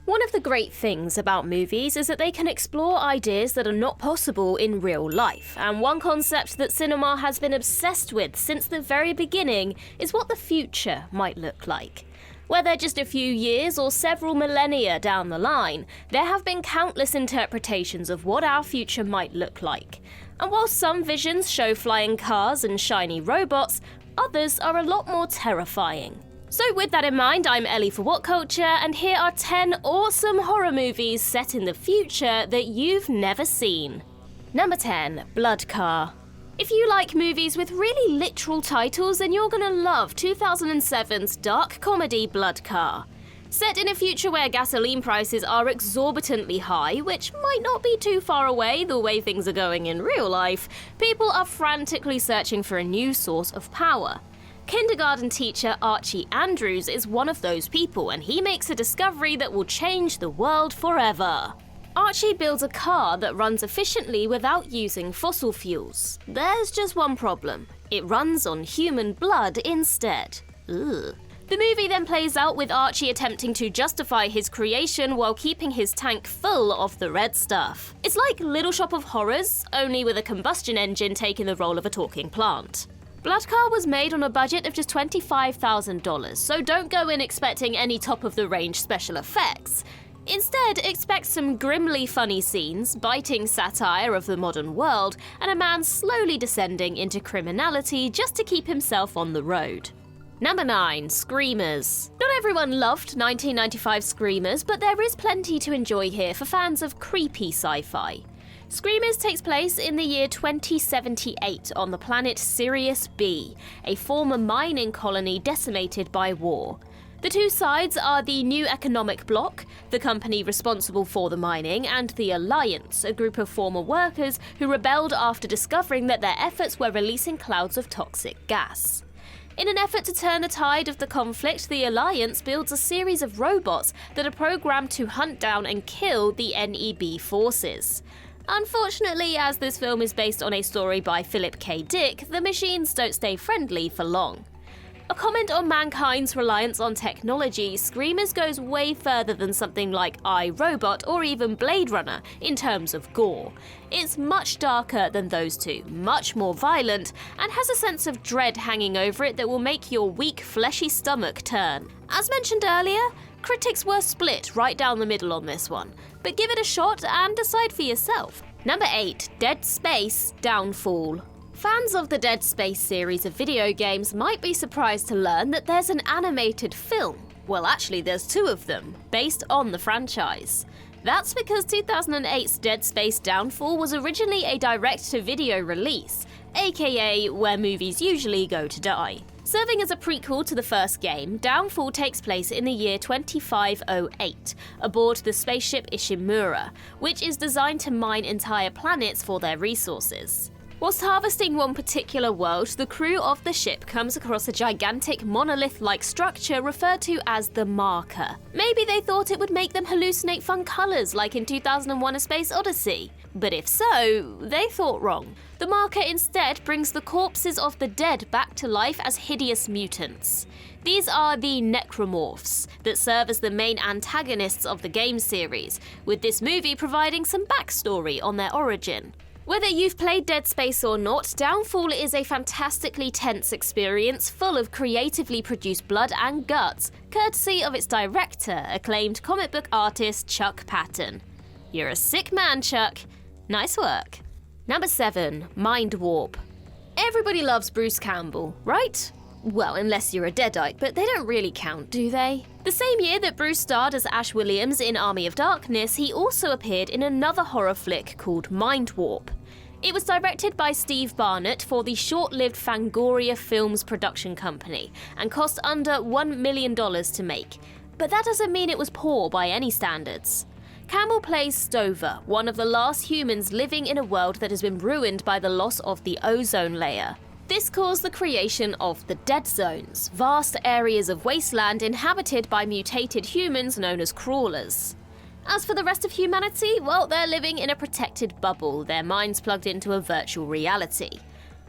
One of the great things about movies is that they can explore ideas that are not possible in real life, and one concept that cinema has been obsessed with since the very beginning is what the future might look like. Whether just a few years or several millennia down the line, there have been countless interpretations of what our future might look like. And while some visions show flying cars and shiny robots, others are a lot more terrifying. So with that in mind, I'm Ellie for What Culture, and here are 10 awesome horror movies set in the future that you've never seen. Number 10, Blood Car. If you like movies with really literal titles, then you're gonna love 2007's dark comedy Blood Car. Set in a future where gasoline prices are exorbitantly high, which might not be too far away the way things are going in real life, people are frantically searching for a new source of power. Kindergarten teacher Archie Andrews is one of those people, and he makes a discovery that will change the world forever. Archie builds a car that runs efficiently without using fossil fuels. There's just one problem. It runs on human blood instead. Ugh. The movie then plays out with Archie attempting to justify his creation while keeping his tank full of the red stuff. It's like Little Shop of Horrors, only with a combustion engine taking the role of a talking plant. Blood Car was made on a budget of just $25,000, so don't go in expecting any top-of-the-range special effects. Instead, expect some grimly funny scenes, biting satire of the modern world, and a man slowly descending into criminality just to keep himself on the road. Number 9, Screamers. Not everyone loved 1995 Screamers, but there is plenty to enjoy here for fans of creepy sci-fi. Screamers takes place in the year 2078 on the planet Sirius B, a former mining colony decimated by war. The two sides are the New Economic Bloc, the company responsible for the mining, and the Alliance, a group of former workers who rebelled after discovering that their efforts were releasing clouds of toxic gas. In an effort to turn the tide of the conflict, the Alliance builds a series of robots that are programmed to hunt down and kill the NEB forces. Unfortunately, as this film is based on a story by Philip K. Dick, the machines don't stay friendly for long. A comment on mankind's reliance on technology, Screamers goes way further than something like I, Robot or even Blade Runner in terms of gore. It's much darker than those two, much more violent, and has a sense of dread hanging over it that will make your weak, fleshy stomach turn. As mentioned earlier, critics were split right down the middle on this one, but give it a shot and decide for yourself. Number 8, Dead Space Downfall. Fans of the Dead Space series of video games might be surprised to learn that there's an animated film. Well, actually there's two of them, based on the franchise. That's because 2008's Dead Space Downfall was originally a direct-to-video release, aka where movies usually go to die. Serving as a prequel to the first game, Downfall takes place in the year 2508, aboard the spaceship Ishimura, which is designed to mine entire planets for their resources. Whilst harvesting one particular world, the crew of the ship comes across a gigantic monolith-like structure referred to as the Marker. Maybe they thought it would make them hallucinate fun colours like in 2001: A Space Odyssey. But if so, they thought wrong. The Marker instead brings the corpses of the dead back to life as hideous mutants. These are the necromorphs that serve as the main antagonists of the game series, with this movie providing some backstory on their origin. Whether you've played Dead Space or not, Downfall is a fantastically tense experience full of creatively produced blood and guts, courtesy of its director, acclaimed comic book artist Chuck Patton. You're a sick man, Chuck. Nice work. Number 7, Mindwarp. Everybody loves Bruce Campbell, right? Well, unless you're a Deadite, but they don't really count, do they? The same year that Bruce starred as Ash Williams in Army of Darkness, he also appeared in another horror flick called Mindwarp. It was directed by Steve Barnett for the short-lived Fangoria Films production company and cost under $1 million to make. But that doesn't mean it was poor by any standards. Campbell plays Stover, one of the last humans living in a world that has been ruined by the loss of the ozone layer. This caused the creation of the Dead Zones, vast areas of wasteland inhabited by mutated humans known as crawlers. As for the rest of humanity, well, they're living in a protected bubble, their minds plugged into a virtual reality.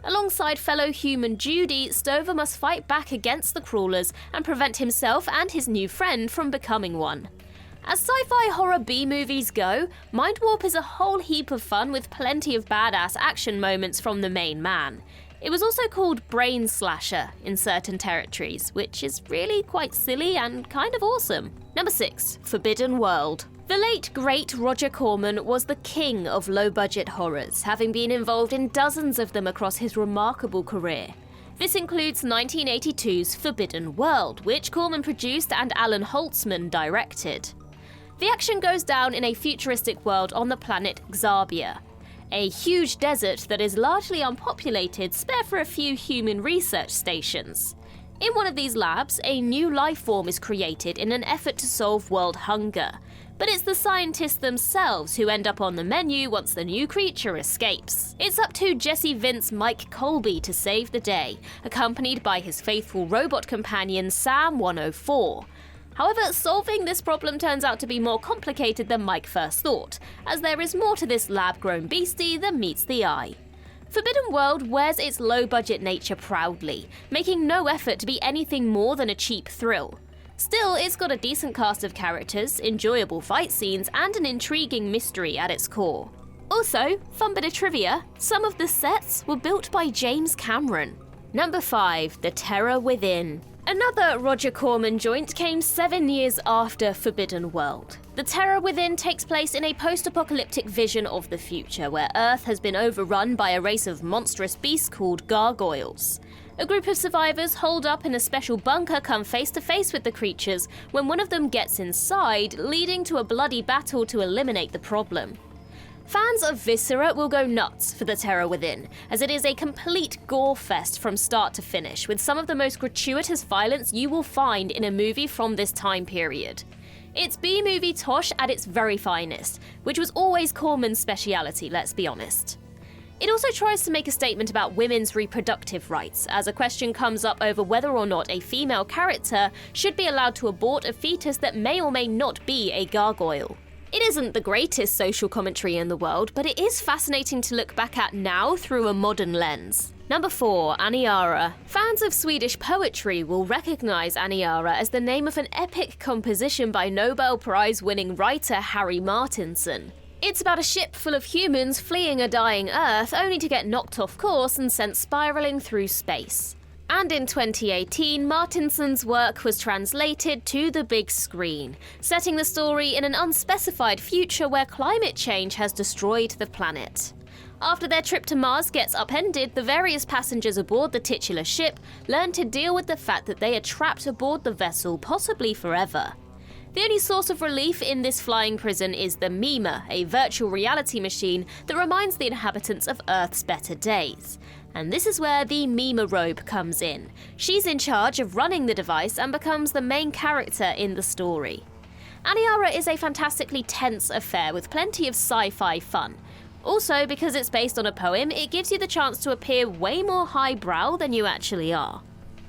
Alongside fellow human Judy, Stover must fight back against the crawlers and prevent himself and his new friend from becoming one. As sci-fi horror B-movies go, Mindwarp is a whole heap of fun with plenty of badass action moments from the main man. It was also called Brain Slasher in certain territories, which is really quite silly and kind of awesome. Number 6. Forbidden World. The late, great Roger Corman was the king of low-budget horrors, having been involved in dozens of them across his remarkable career. This includes 1982's Forbidden World, which Corman produced and Alan Holtzman directed. The action goes down in a futuristic world on the planet Xarbia, a huge desert that is largely unpopulated, spare for a few human research stations. In one of these labs, a new life form is created in an effort to solve world hunger, but it's the scientists themselves who end up on the menu once the new creature escapes. It's up to Jesse Vince Mike Colby to save the day, accompanied by his faithful robot companion Sam 104. However, solving this problem turns out to be more complicated than Mike first thought, as there is more to this lab-grown beastie than meets the eye. Forbidden World wears its low-budget nature proudly, making no effort to be anything more than a cheap thrill. Still, it's got a decent cast of characters, enjoyable fight scenes, and an intriguing mystery at its core. Also, fun bit of trivia, some of the sets were built by James Cameron. Number 5. The Terror Within. Another Roger Corman joint came 7 years after Forbidden World. The Terror Within takes place in a post-apocalyptic vision of the future, where Earth has been overrun by a race of monstrous beasts called gargoyles. A group of survivors holed up in a special bunker come face to face with the creatures when one of them gets inside, leading to a bloody battle to eliminate the problem. Fans of Viscera will go nuts for The Terror Within, as it is a complete gore fest from start to finish, with some of the most gratuitous violence you will find in a movie from this time period. It's B-movie tosh at its very finest, which was always Corman's speciality, let's be honest. It also tries to make a statement about women's reproductive rights, as a question comes up over whether or not a female character should be allowed to abort a fetus that may or may not be a gargoyle. It isn't the greatest social commentary in the world, but it is fascinating to look back at now through a modern lens. Number 4. Aniara. Fans of Swedish poetry will recognise Aniara as the name of an epic composition by Nobel Prize-winning writer Harry Martinson. It's about a ship full of humans fleeing a dying Earth only to get knocked off course and sent spiralling through space. And in 2018, Martinson's work was translated to the big screen, setting the story in an unspecified future where climate change has destroyed the planet. After their trip to Mars gets upended, the various passengers aboard the titular ship learn to deal with the fact that they are trapped aboard the vessel, possibly forever. The only source of relief in this flying prison is the Mima, a virtual reality machine that reminds the inhabitants of Earth's better days. And this is where the Mima robe comes in. She's in charge of running the device and becomes the main character in the story. Aniara is a fantastically tense affair with plenty of sci-fi fun. Also, because it's based on a poem, it gives you the chance to appear way more highbrow than you actually are.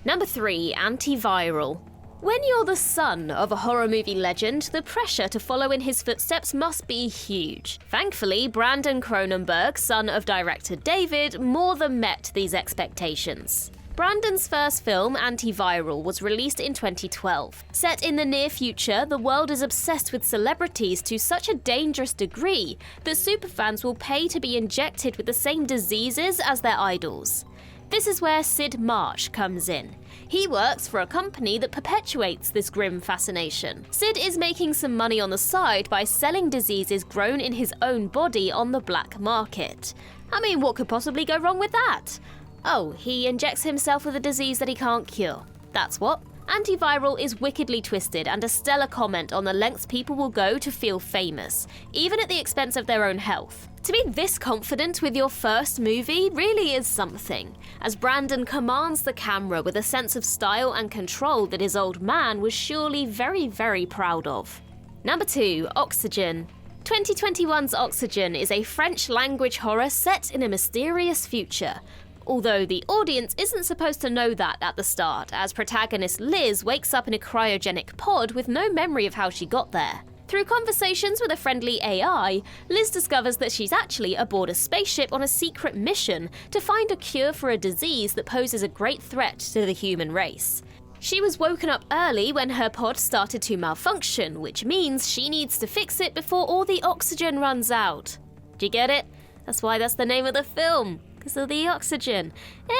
Number 3. Antiviral. When you're the son of a horror movie legend, the pressure to follow in his footsteps must be huge. Thankfully, Brandon Cronenberg, son of director David, more than met these expectations. Brandon's first film, Antiviral, was released in 2012. Set in the near future, the world is obsessed with celebrities to such a dangerous degree that superfans will pay to be injected with the same diseases as their idols. This is where Sid Marsh comes in. He works for a company that perpetuates this grim fascination. Sid is making some money on the side by selling diseases grown in his own body on the black market. I mean, what could possibly go wrong with that? Oh, he injects himself with a disease that he can't cure. That's what. Antiviral is wickedly twisted and a stellar comment on the lengths people will go to feel famous, even at the expense of their own health. To be this confident with your first movie really is something, as Brandon commands the camera with a sense of style and control that his old man was surely very, very proud of. Number 2. Oxygen. 2021's Oxygen is a French-language horror set in a mysterious future, although the audience isn't supposed to know that at the start, as protagonist Liz wakes up in a cryogenic pod with no memory of how she got there. Through conversations with a friendly AI, Liz discovers that she's actually aboard a spaceship on a secret mission to find a cure for a disease that poses a great threat to the human race. She was woken up early when her pod started to malfunction, which means she needs to fix it before all the oxygen runs out. Do you get it? That's why that's the name of the film, because of the oxygen.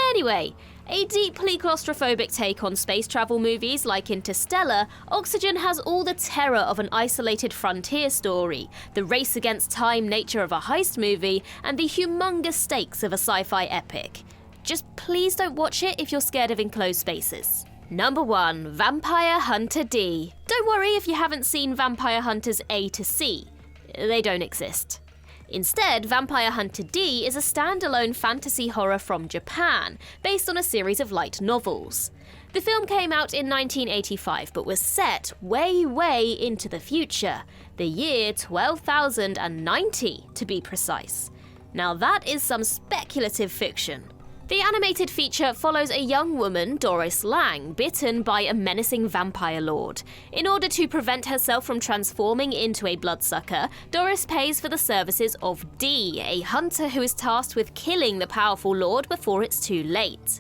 Anyway, a deeply claustrophobic take on space travel movies like Interstellar, Oxygen has all the terror of an isolated frontier story, the race against time nature of a heist movie, and the humongous stakes of a sci-fi epic. Just please don't watch it if you're scared of enclosed spaces. Number 1. Vampire Hunter D. Don't worry if you haven't seen Vampire Hunters A to C. They don't exist. Instead, Vampire Hunter D is a standalone fantasy horror from Japan, based on a series of light novels. The film came out in 1985, but was set way into the future, the year 12,090 to be precise. Now that is some speculative fiction. The animated feature follows a young woman, Doris Lang, bitten by a menacing vampire lord. In order to prevent herself from transforming into a bloodsucker, Doris pays for the services of D, a hunter who is tasked with killing the powerful lord before it's too late.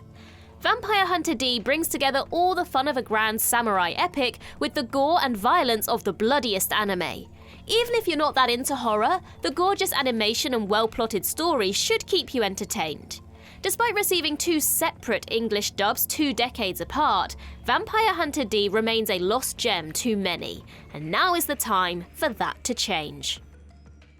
Vampire Hunter D brings together all the fun of a grand samurai epic with the gore and violence of the bloodiest anime. Even if you're not that into horror, the gorgeous animation and well-plotted story should keep you entertained. Despite receiving 2 separate English dubs 2 decades apart, Vampire Hunter D remains a lost gem to many, and now is the time for that to change.